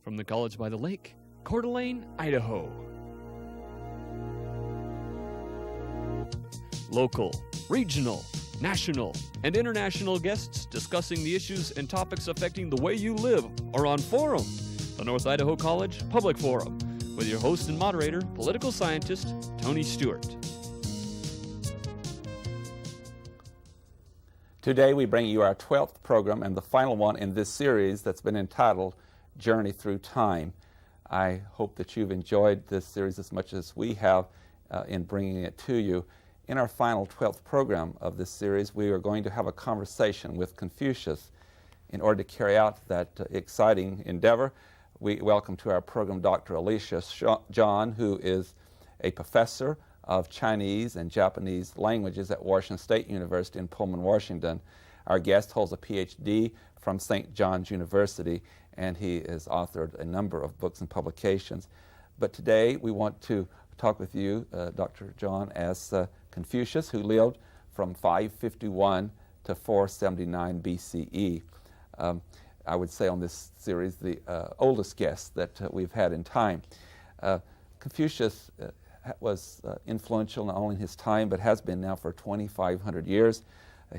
from the College by the Lake, Coeur d'Alene, Idaho. Local, regional, national, and international guests discussing the issues and topics affecting the way you live are on Forum, the North Idaho College Public Forum, with your host and moderator, political scientist Tony Stewart. Today we bring you our 12th program and the final one in this series that's been entitled Journey Through Time. I hope that you've enjoyed this series as much as we have in bringing it to you. In our final 12th program of this series, we are going to have a conversation with Confucius. In order to carry out that exciting endeavor, we welcome to our program Dr. Alicia John, who is a professor of Chinese and Japanese languages at Washington State University in Pullman, Washington. Our guest holds a PhD from St. John's University, and he has authored a number of books and publications. But today we want to talk with you, Dr. John, as Confucius, who lived from 551 to 479 BCE. I would say on this series the oldest guest that we've had in time. Confucius was influential not only in his time, but has been now for 2,500 years.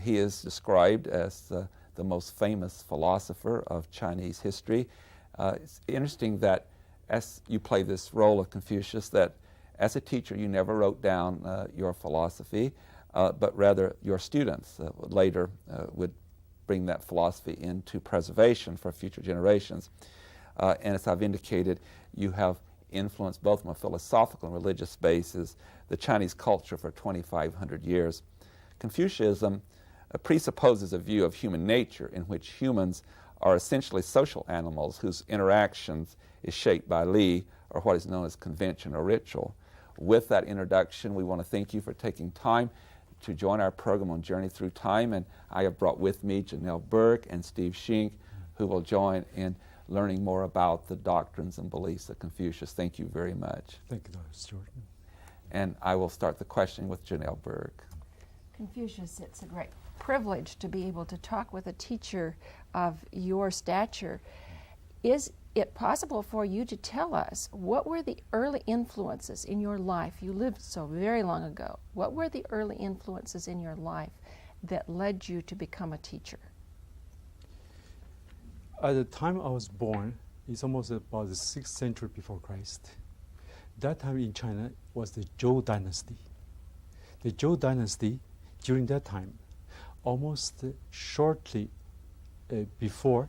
He is described as the most famous philosopher of Chinese history. It's interesting that as you play this role of Confucius, that as a teacher you never wrote down your philosophy, but rather your students later would bring that philosophy into preservation for future generations. And as I've indicated, you have influenced both from a philosophical and religious basis the Chinese culture for 2,500 years. Confucianism presupposes a view of human nature in which humans are essentially social animals whose interactions is shaped by li, or what is known as convention or ritual. With that introduction, we want to thank you for taking time to join our program on Journey Through Time, and I have brought with me Janelle Burke and Steve Schink, who will join in learning more about the doctrines and beliefs of Confucius. Thank you very much. Thank you, Dr. Stewart. And I will start the question with Janelle Burke. Confucius, it's a great privilege to be able to talk with a teacher of your stature. Is it possible for you to tell us what were the early influences in your life? You lived so very long ago. What were the early influences in your life that led you to become a teacher? At the time I was born, it's almost about the 6th century before Christ. That time in China was the Zhou dynasty. The Zhou dynasty, during that time, almost shortly before,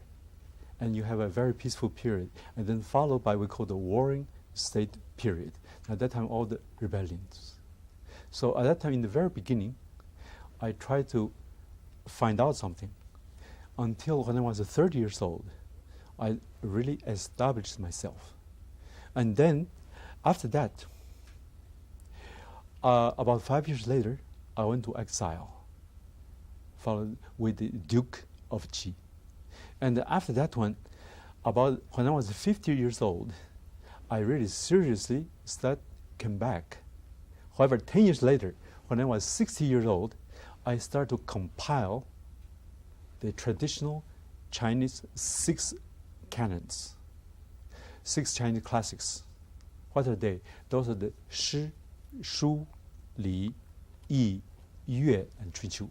and you have a very peaceful period, and then followed by what we call the warring state period. At that time, all the rebellions. So at that time, in the very beginning, I tried to find out something. Until when I was 30 years old, I really established myself. And then, after that, about 5 years later, I went to exile, followed with the Duke of Qi. And after that one, about when I was 50 years old, I really seriously came back. However, 10 years later, when I was 60 years old, I started to compile the traditional Chinese 6 canons, 6 Chinese classics. What are they? Those are the Shi, Shu, Li, Yi, Yue, and Chunqiu.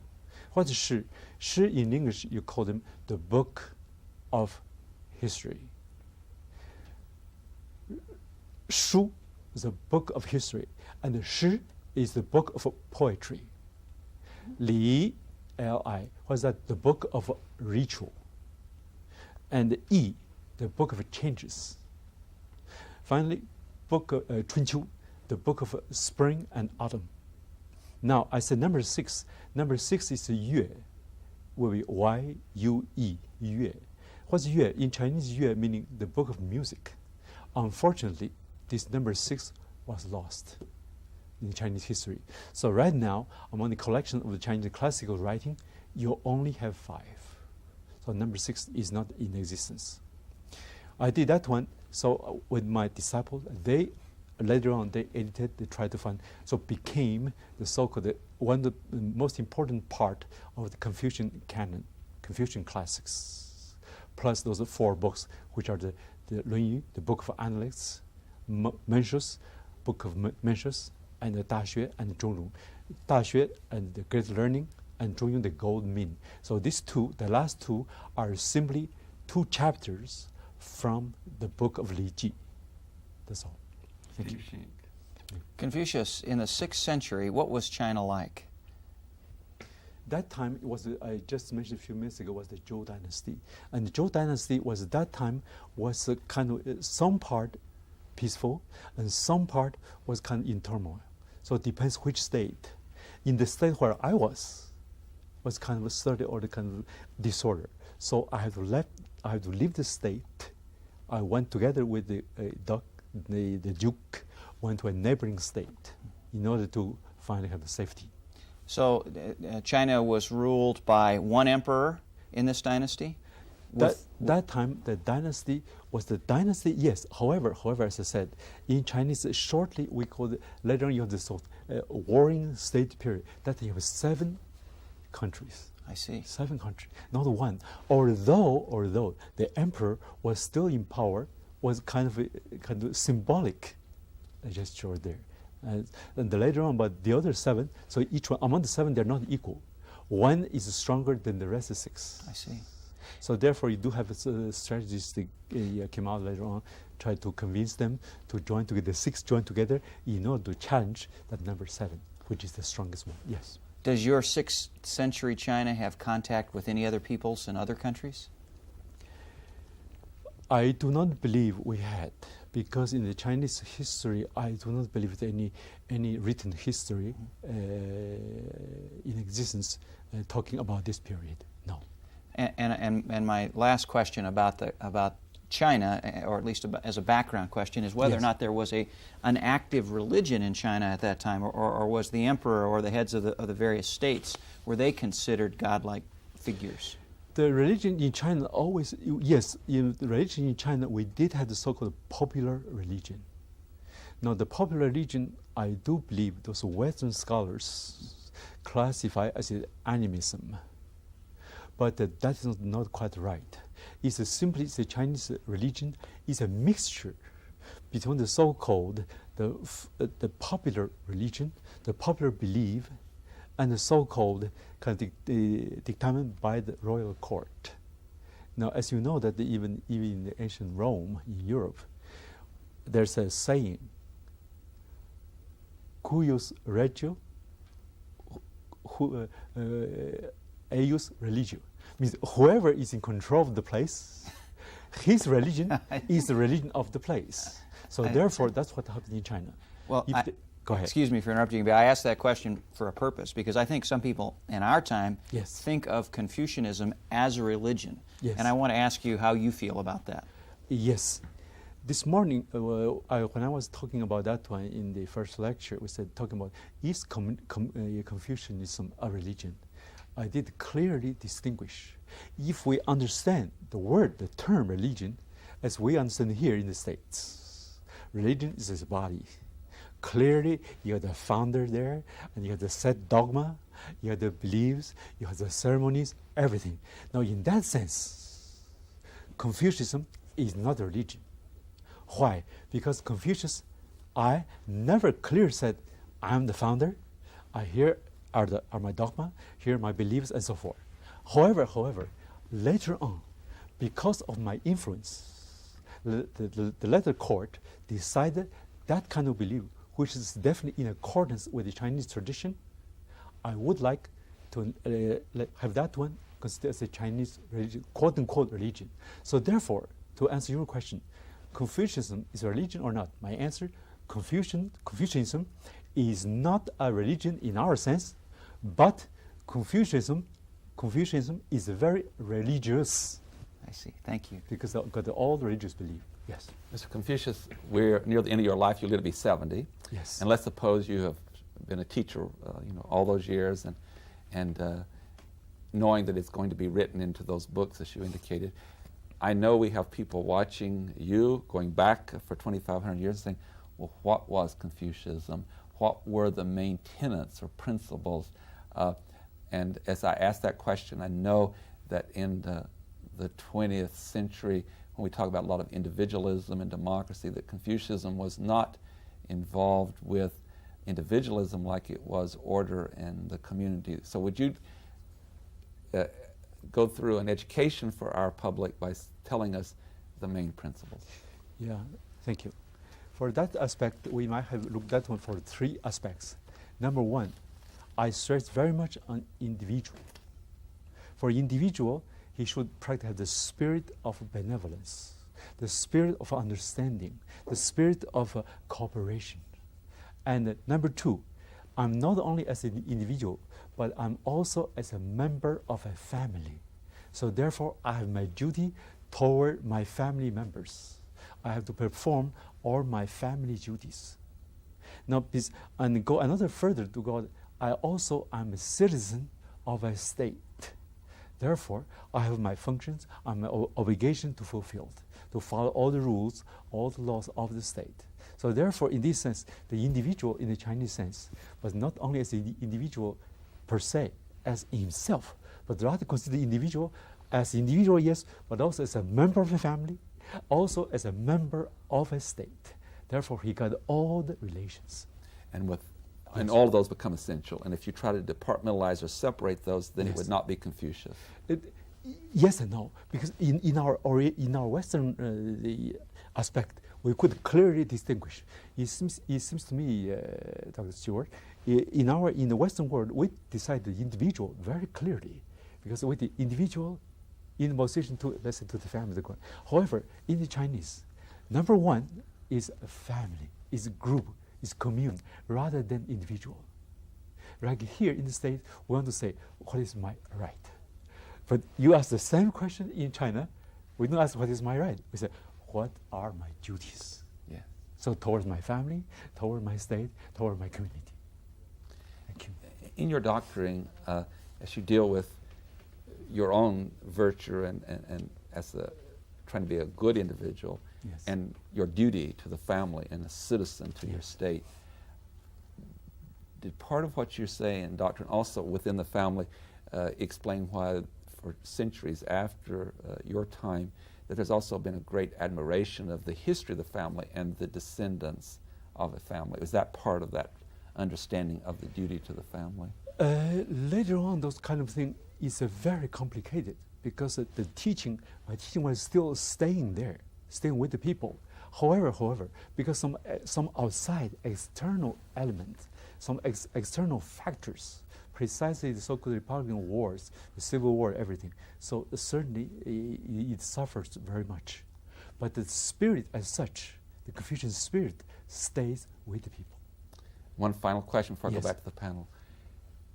What is Shi? Shi in English, you call them the book of history. Shu is the book of history, and Shi is the book of poetry. Li, Li, was that the book of ritual, and Yi, the book of changes. Finally, book of Chunqiu, the book of spring and autumn. Now, I said number 6. Number 6 is Yue, will be Y-U-E, Yue. What's Yue? In Chinese, Yue meaning the book of music. Unfortunately, this number 6 was lost in Chinese history. So right now, among the collection of the Chinese classical writing, you only have 5. So number 6 is not in existence. I did that one. So with my disciples, they later on they edited, they tried to find, so became the so-called one of the most important part of the Confucian canon, Confucian classics, plus those 4 books which are the the 论语, the Book of Analects, Mencius, Book of Mencius, and the 大学 and 中庸. 大学 and the Great Learning, and 中庸, the Gold Mean. So these two, the last two, are simply 2 chapters from the book of Li Ji. That's all. Thank you. Confucius, in the 6th century, what was China like? That time, it was, I just mentioned a few minutes ago, was the Zhou dynasty. And the Zhou dynasty was, at that time, was kind of some part peaceful and some part was kind of in turmoil. So it depends which state. In the state where I was kind of a study or the kind of disorder. So I had to leave the state. I went together with the Duke, went to a neighboring state in order to find kind of safety. So China was ruled by one emperor in this dynasty? That time, the dynasty was the dynasty, yes. However, as I said, in Chinese, shortly we call it, later on you have the warring state period, that you have 7 countries. I see. 7 countries, not one. Although the emperor was still in power, was kind of symbolic gesture there. And the later on, but the other 7, so each one, among the 7, they're not equal. One is stronger than the rest of 6. I see. So therefore, you do have strategies that came out later on, try to convince them to join together, the 6 join together in order to challenge that number 7, which is the strongest one. Yes. Does your 6th century China have contact with any other peoples in other countries? I do not believe we had, because in the Chinese history, I do not believe that any written history in existence talking about this period. No. And my last question about China, or at least as a background question, is whether or not there was an active religion in China at that time, or was the emperor or the heads of the various states, were they considered godlike figures? The religion in China always, yes, in the religion in China, we did have the so-called popular religion. Now, the popular religion, I do believe those Western scholars classify as animism. But that is not quite right. It's simply the Chinese religion is a mixture between the so-called the popular religion, the popular belief, and the so-called kind of determined by the royal court. Now, as you know, that even in the ancient Rome, in Europe, there's a saying, cuius regio, eius religio, means whoever is in control of the place, his religion is the religion of the place. So therefore, that's what happened in China. Well, go ahead. Excuse me for interrupting, but I asked that question for a purpose, because I think some people in our time think of Confucianism as a religion. Yes. And I want to ask you how you feel about that. Yes. This morning, when I was talking about that one in the first lecture, we said, talking about, is Confucianism a religion? I did clearly distinguish. If we understand the term religion, as we understand here in the States, religion is a body. Clearly, you have the founder there, and you have the set dogma, you have the beliefs, you have the ceremonies, everything. Now, in that sense, Confucianism is not a religion. Why? Because Confucius, I never clearly said, I'm the founder, here are my dogma, here are my beliefs, and so forth. However, later on, because of my influence, the later court decided that kind of belief, which is definitely in accordance with the Chinese tradition, I would like to have that one considered as a Chinese religion, quote-unquote religion. So therefore, to answer your question, Confucianism is a religion or not? My answer, Confucianism is not a religion in our sense, but Confucianism is very religious. I see. Thank you. Because of all the religious belief. Yes. Mr. Confucius, we're near the end of your life. You're going to be 70. Yes. And let's suppose you have been a teacher, all those years, and knowing that it's going to be written into those books, as you indicated. I know we have people watching you, going back for 2,500 years, saying, well, what was Confucianism? What were the main tenets or principles? And as I ask that question, I know that in the 20th century, when we talk about a lot of individualism and democracy, that Confucianism was not involved with individualism like it was order and the community. So would you go through an education for our public by telling us the main principles? Yeah, thank you. For that aspect, we might have looked at one for 3 aspects. Number 1, I stress very much on individual. For individual, he should practice the spirit of benevolence, the spirit of understanding, the spirit of cooperation. And number 2, I'm not only as an individual, but I'm also as a member of a family. So therefore, I have my duty toward my family members. I have to perform all my family duties. Now, and go another further to God, I also am a citizen of a state. Therefore, I have my functions, I have my obligation to fulfill, to follow all the rules, all the laws of the state. So therefore, in this sense, the individual in the Chinese sense was not only as an individual per se, as himself, but rather consider the individual as individual, yes, but also as a member of a family, also as a member of a state. Therefore, he got all the relations. And all of those become essential. And if you try to departmentalize or separate those, then it would not be Confucius. Yes and no, because in our Western the aspect, we could clearly distinguish. It seems to me, Dr. Stewart, in the Western world, we decide the individual very clearly, because with the individual in opposition to, let's say, to the family. However, in the Chinese, number 1 is a family, is a group, is commune, rather than individual. Like here in the States, we want to say, what is my right? But you ask the same question in China, we don't ask what is my right. We say, what are my duties? Yeah. So towards my family, toward my state, toward my community. Thank you. In your doctoring, as you deal with your own virtue and as trying to be a good individual, yes, and your duty to the family and a citizen to your state, did part of what you're saying in doctrine also within the family explain why for centuries after your time that there's also been a great admiration of the history of the family and the descendants of a family? Was that part of that understanding of the duty to the family? Later on, those kind of things is very complicated, because my teaching was still staying there, staying with the people. However, because some outside external elements, some external factors, precisely the so-called Republican wars, the Civil War, everything. So certainly it suffers very much. But the spirit as such, the Confucian spirit, stays with the people. One final question before I Yes. go back to the panel.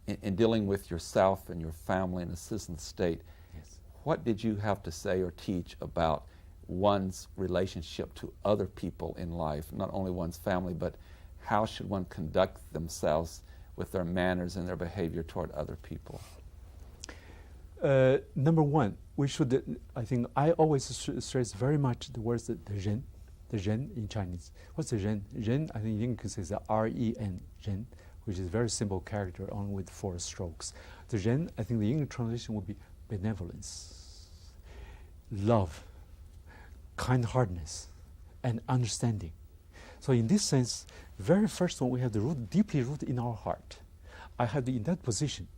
In dealing with yourself and your family and the citizen state, Yes. what did you have to say or teach about one's relationship to other people in life, not only one's family, but how should one conduct themselves with their manners and their behavior toward other people? Number 1, we should, I think, I always stress very much the words the ren in Chinese. What's the ren? Ren, I think in English is the R-E-N, ren, which is a very simple character, only with 4 strokes. The ren, I think the English translation would be benevolence, love, kind-heartedness, and understanding. So in this sense, very first one, we have the root deeply rooted in our heart. I have in that position.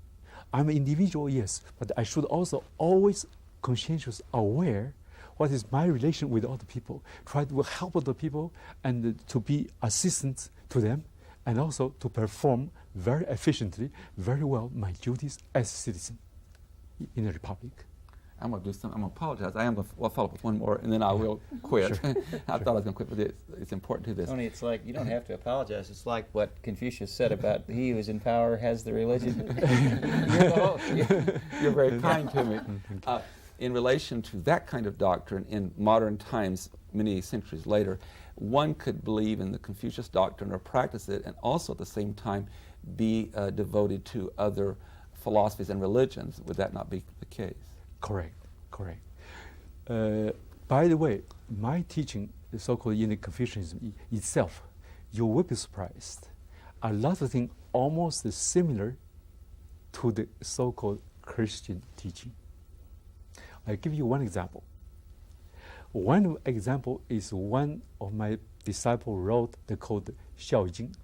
I'm an individual, yes, but I should also always conscientious, aware what is my relation with other people, try to help other people and to be assistant to them, and also to perform very efficiently, very well my duties as a citizen in a republic. I'm going to do something. I'm going to apologize. I am going to follow up with one more, and then I will quit. Sure. I thought I was going to quit, but it's important to this. Tony, it's like you don't have to apologize. It's like what Confucius said about he who is in power has the religion. You're the host. You're very kind to me. In relation to that kind of doctrine in modern times, many centuries later, one could believe in the Confucius doctrine or practice it and also at the same time be devoted to other philosophies and religions. Would that not be the case? Correct. By the way, my teaching, the so-called in Confucianism itself, you will be surprised. A lot of things almost similar to the so-called Christian teaching. I'll give you one example. One example is one of my disciples wrote the called Xiao Jing,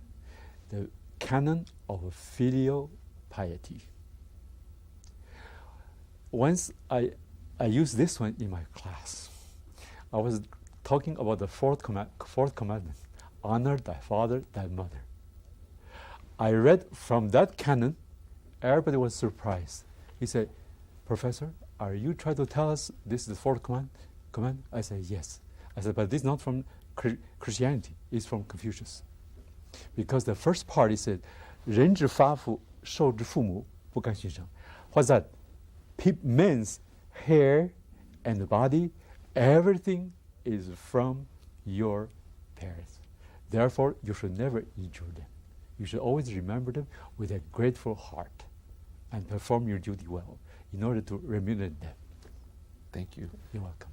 the canon of filial piety. Once I used this one in my class. I was talking about the fourth commandment, honor thy father, thy mother. I read from that canon, everybody was surprised. He said, Professor, are you trying to tell us this is the fourth command? I said, yes. I said, but this is not from Christianity, it's from Confucius. Because the first part, he said, 人之发肤，受之父母，不敢形象. What's that? Men's hair and body, everything is from your parents. Therefore, you should never injure them. You should always remember them with a grateful heart and perform your duty well in order to remunerate them. Thank you. You're welcome.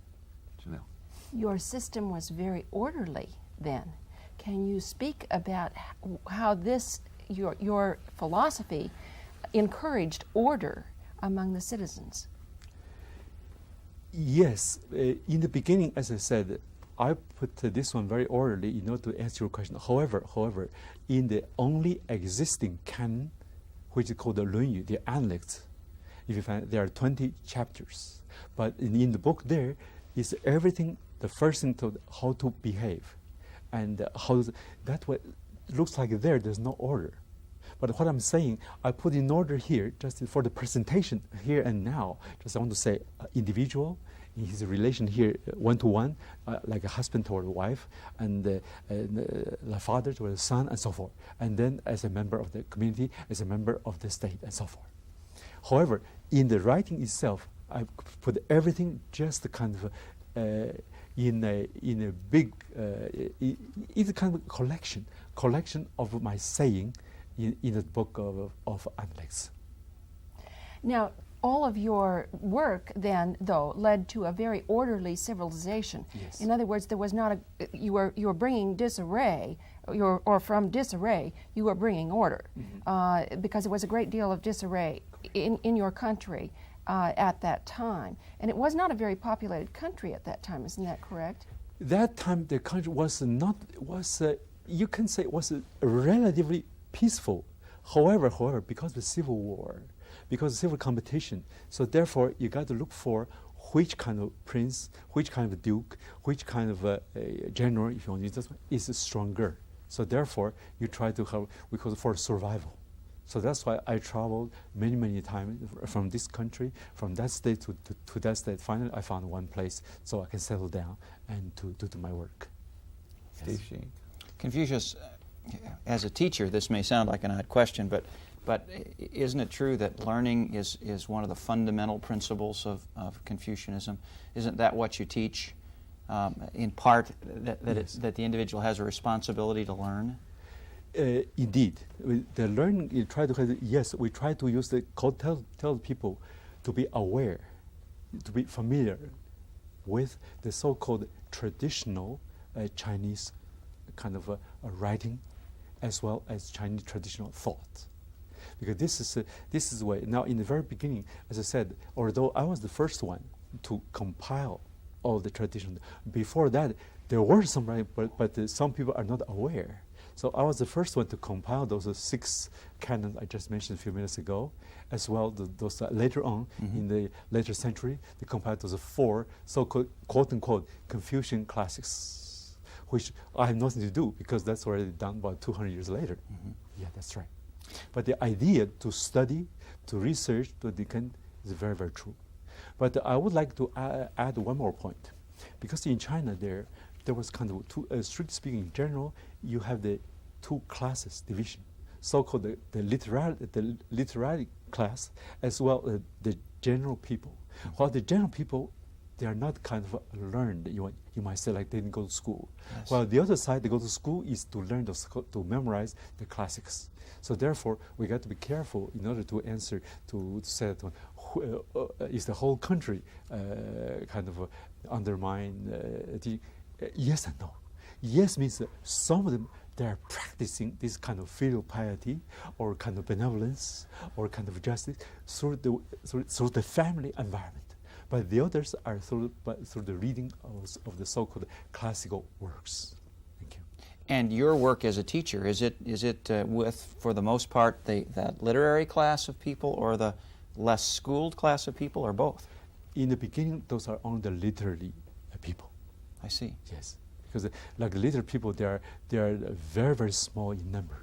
Janelle. Your system was very orderly then. Can you speak about how this, your philosophy, encouraged order among the citizens? Yes. In the beginning, as I said, I put this one very orderly in order to answer your question. However, in the only existing canon, which is called the 论语, the Analects, if you find there are 20 chapters. But in the book there is everything, the first thing to how to behave. And that way, looks like there's no order. But what I'm saying, I put in order here just for the presentation here and now. Just I want to say individual, in his relation here, one-to-one, like a husband toward a wife, and the father toward a son, and so forth. And then as a member of the community, as a member of the state, and so forth. However, in the writing itself, I put everything just kind of in a big, it's a kind of collection of my saying in the book of Analects. Now, all of your work then, though, led to a very orderly civilization. Yes. In other words, there was not you were bringing disarray, or from disarray, you were bringing order, because there was a great deal of disarray in your country at that time. And it was not a very populated country at that time, isn't that correct? That time the country was you can say it was relatively peaceful. However, because of the civil war, because of civil competition, so therefore you got to look for which kind of prince, which kind of duke, which kind of general, if you want to use this one, is stronger. So therefore you try to have, we call it for survival. So that's why I traveled many times from this country, from that state to that state. Finally, I found one place so I can settle down and to do my work. Steve Sheen. Confucius, as a teacher, this may sound like an odd question, but isn't it true that learning is one of the fundamental principles of Confucianism? Isn't that what you teach? In part, Yes. that the individual has a responsibility to learn? Indeed, the learning we try to use tell people to be aware, to be familiar with the so-called traditional Chinese kind of writing, as well as Chinese traditional thought, because this is the way. Now, in the very beginning, as I said, although I was the first one to compile all the tradition, before that there were some writing, but some people are not aware. So I was the first one to compile those 6 canons I just mentioned a few minutes ago, as well those later on in the later century, they compiled those 4 so-called quote-unquote Confucian classics, which I have nothing to do because that's already done about 200 years later. Yeah, that's right. But the idea to study, to research, to decant is very, very true. But I would like to add one more point, because in China there was kind of strictly speaking, in general, you have the 2 classes division, so-called the literary class, as well as the general people. While the general people, they are not kind of learned. You might say like they didn't go to school. Yes. While the other side, they go to school is to learn to memorize the classics. So therefore, we got to be careful in order to answer to say that is the whole country kind of undermine. Yes and no. Yes means that some of them, they are practicing this kind of filial piety or kind of benevolence or kind of justice through the family environment. But the others are through the reading of the so-called classical works. Thank you. And your work as a teacher, is it with, for the most part, that literary class of people or the less schooled class of people, or both? In the beginning, those are only the literary people. I see. Yes, because like literary people, they are very, very small in number.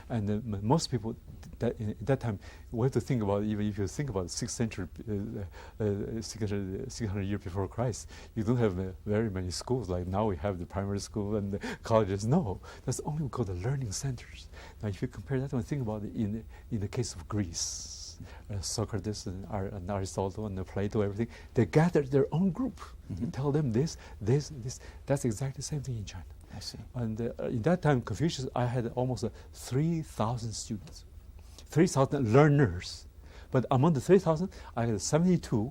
And most people at that time, we have to think about, even if you think about 6th century, 600 years before Christ, you don't have very many schools. Like now we have the primary school and the colleges. No, that's only we call the learning centers. Now if you compare that one, think about it in the case of Greece, Socrates and Aristotle and Plato, everything, they gathered their own group. Mm-hmm. You tell them this. That's exactly the same thing in China. I see. And in that time, Confucius, I had almost 3,000 students, 3,000 learners. But among the 3,000, I had 72.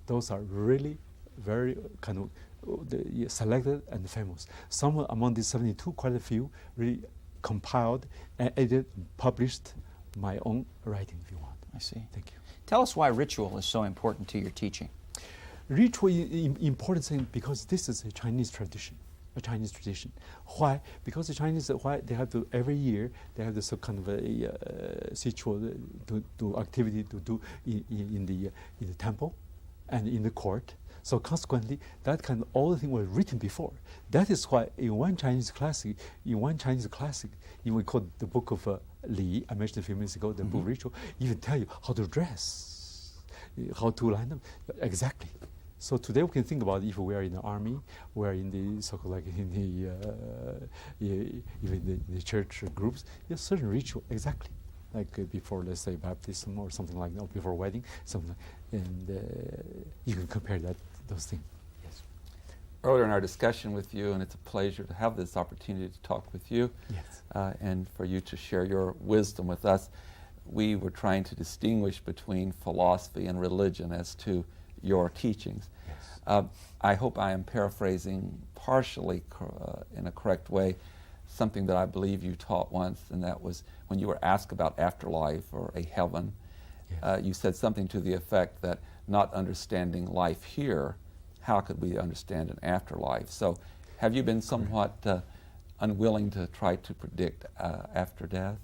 Those are really very kind of selected and famous. Some among these 72, quite a few, really compiled and edited, published my own writing, if you want. I see. Thank you. Tell us why ritual is so important to your teaching. Ritual is important thing because this is a Chinese tradition. A Chinese tradition. Why? Because the Chinese, why they have to every year they have this kind of a ritual to activity to do in the temple and in the court. So consequently, that kind of all the thing was written before. That is why in one Chinese classic, we call the book of Li, I mentioned a few minutes ago, the book ritual, even tell you how to dress, how to line them exactly. So today we can think about if we are in the army, we are in the so-called like in the church groups, there's certain ritual exactly, like before, let's say, baptism or something like that, or before wedding, something like, and you can compare those things. Yes. Earlier in our discussion with you, and it's a pleasure to have this opportunity to talk with you, Yes. And for you to share your wisdom with us. We were trying to distinguish between philosophy and religion as to your teachings. Yes. I hope I am paraphrasing partially in a correct way something that I believe you taught once, and that was when you were asked about afterlife or a heaven. Yes. You said something to the effect that not understanding life here, how could we understand an afterlife? So have you been somewhat unwilling to try to predict after death?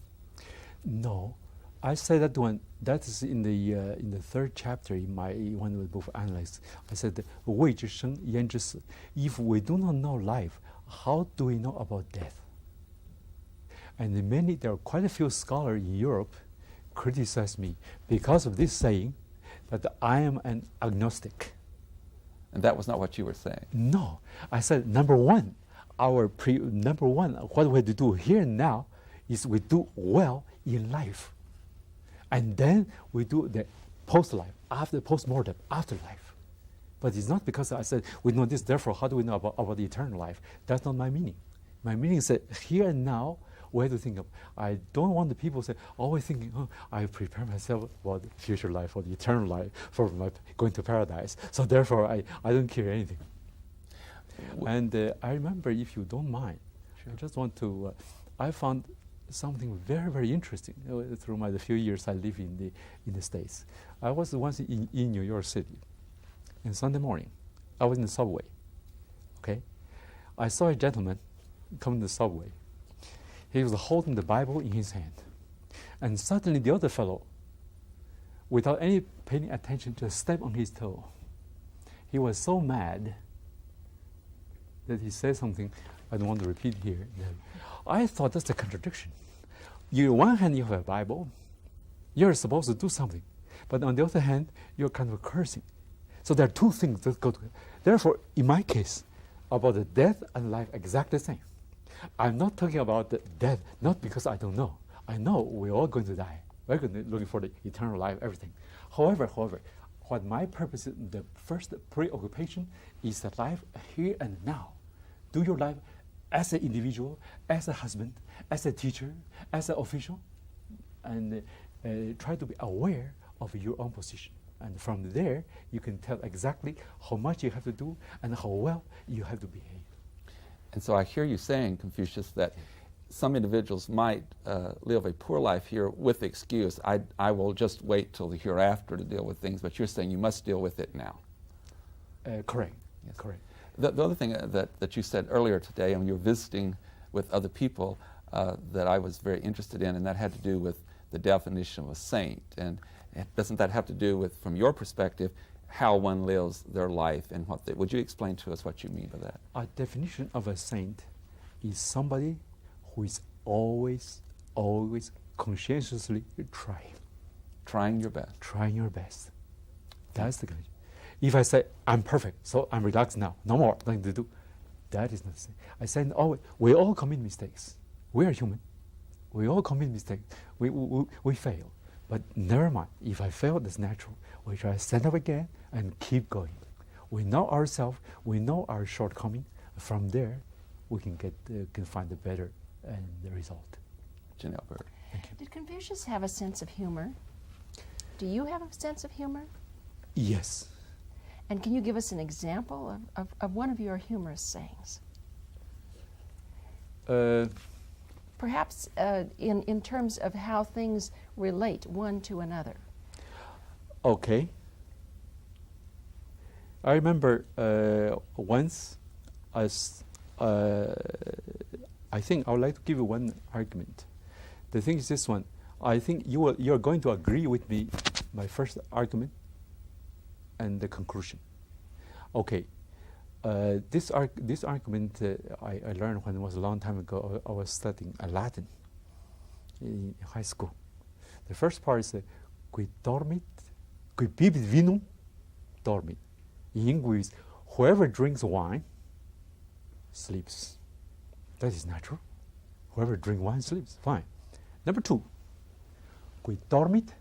No. I say that one. That is in the third chapter in my one of the book analysis. I said, 未知生焉知死. If we do not know life, how do we know about death? And there are quite a few scholars in Europe criticize me because of this saying that I am an agnostic. And that was not what you were saying. No, I said number one, what we have to do here and now is we do well in life. And then we do the post-life, after post-mortem, afterlife. But it's not because I said we know this, therefore how do we know about the eternal life? That's not my meaning. My meaning is that here and now we have to think of, I don't want the people to say, always thinking, I prepare myself for the future life, for the eternal life, for my going to paradise. So therefore I don't care anything. And I remember, if you don't mind, I just want to, I found something very, very interesting through the few years I live in the States. I was once in New York City, and Sunday morning, I was in the subway, okay? I saw a gentleman come in the subway. He was holding the Bible in his hand. And suddenly the other fellow, without any paying attention, just stepped on his toe. He was so mad that he said something I don't want to repeat here. I thought that's a contradiction. On one hand, you have a Bible. You're supposed to do something. But on the other hand, you're kind of cursing. So there are two things that go together. Therefore, in my case, about the death and life, exactly the same. I'm not talking about the death, not because I don't know. I know we're all going to die. We're going to be looking for the eternal life, everything. However, what my purpose is, the first preoccupation is the life here and now. Do your life as an individual, as a husband, as a teacher, as an official, and try to be aware of your own position. And from there, you can tell exactly how much you have to do and how well you have to behave. And so I hear you saying, Confucius, that some individuals might live a poor life here with the excuse, I will just wait till the hereafter to deal with things, but you're saying you must deal with it now. Correct. Yes. Correct. The other thing that you said earlier today, when you were visiting with other people, that I was very interested in, and that had to do with the definition of a saint. And doesn't that have to do with, from your perspective, how one lives their life and what they, would you explain to us what you mean by that? A definition of a saint is somebody who is always conscientiously Trying your best. trying your best. That's the condition. If I say, I'm perfect, so I'm relaxed now, no more, nothing to do, that is not the same. I said, always, we all commit mistakes. We are human. We all commit mistakes. We fail. But never mind, if I fail, that's natural. We try to stand up again and keep going. We know ourselves, we know our shortcoming. From there, we can find the better and the result. Janelle Bird. Did Confucius have a sense of humor? Do you have a sense of humor? Yes. And can you give us an example of one of your humorous sayings? Perhaps in terms of how things relate one to another. Okay. I remember once, I think I would like to give you one argument. The thing is this one. I think you're going to agree with me, my first argument and the conclusion. Okay. This argument I learned when it was a long time ago. I was studying Latin in high school. The first part is qui dormit, qui bibit vinum, dormit. In English, whoever drinks wine sleeps. That is natural. Whoever drinks wine sleeps. Fine. Number two, qui dormit,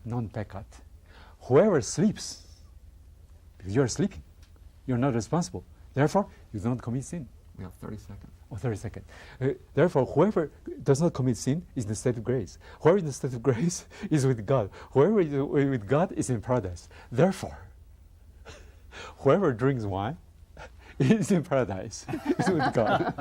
non peccat. Whoever sleeps, because you're sleeping, you're not responsible. Therefore, you don't commit sin. We have 30 seconds. Oh, 30 seconds. Therefore, whoever does not commit sin is in the state of grace. Whoever is in the state of grace is with God. Whoever is with God is in paradise. Therefore, whoever drinks wine is in paradise. Is with God.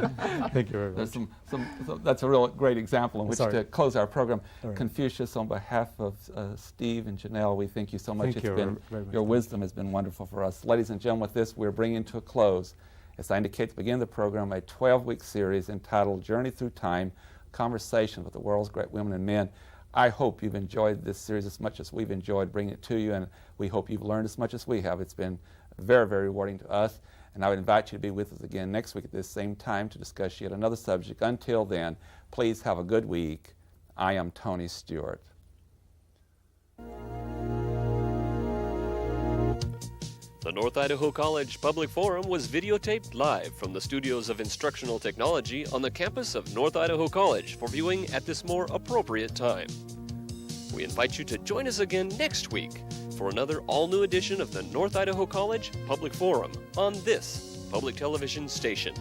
Thank you very much. There's that's a real great example in which to close our program. Right. Confucius, on behalf of Steve and Janelle, we thank you so much. Thank you very much. Your wisdom has been wonderful for us. Ladies and gentlemen, with this, we're bringing to a close, as I indicated at the beginning of the program, a 12-week series entitled Journey Through Time, Conversations with the World's Great Women and Men. I hope you've enjoyed this series as much as we've enjoyed bringing it to you, and we hope you've learned as much as we have. It's been very, very rewarding to us, and I would invite you to be with us again next week at this same time to discuss yet another subject. Until then, please have a good week. I am Tony Stewart. The North Idaho College Public Forum was videotaped live from the studios of Instructional Technology on the campus of North Idaho College for viewing at this more appropriate time. We invite you to join us again next week for another all-new edition of the North Idaho College Public Forum on this public television station.